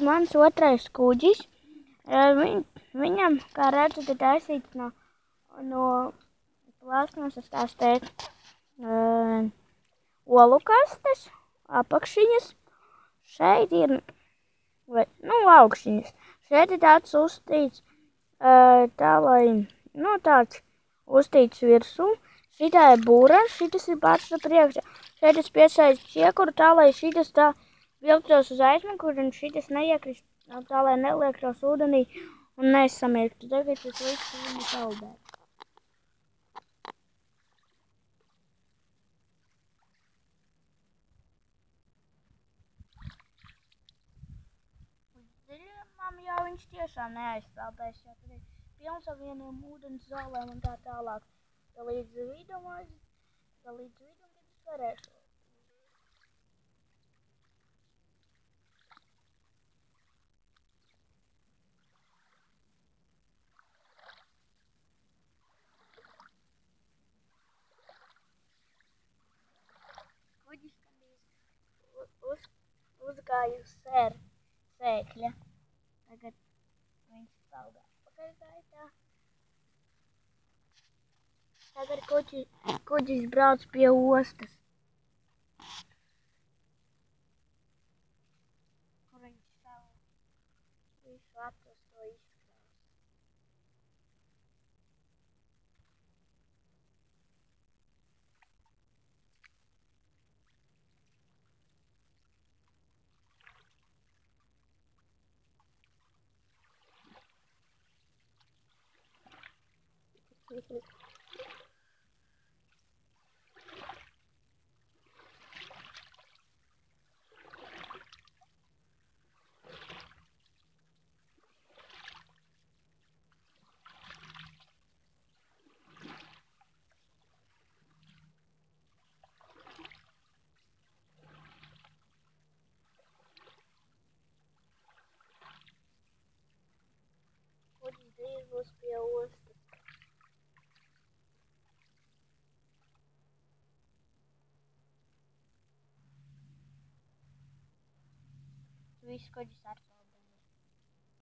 mans otrais kuģis. Viņam, kā redzat, ir taisīts no plastmasas, tās teikt, olu kastes, apakšiņas. Šeit ir, augšiņas. Šeit ir tāds uztīts, tā lai, tāds uztīts virsū. Šitā ir būra, šitas ir pats priekšā. Šeit es piesaistu čiekuru tā, lai šitas tā vilktos uz aizmuguri un šitas neiekrist, tā, lai neliektos ūdenī un nesamirktu. Tagad es likšu viņu saldēt. Uz dziļumam jau viņš tiešām neaizsaldēs, jo tad ir pilns ar vieniem ūdens zālēm un tā tālāk. Līdz vidum, tad es varēšu. Kuģis gandrīz uzgāja uz sēkļa. Tagad viņš staugā pakaļgaitā. Tagad kuģis brauc pie ostas. Kur viņš savu visu atrasto izkrās. Kuģis drīz būs pie ostas. Viss kuģis ar to.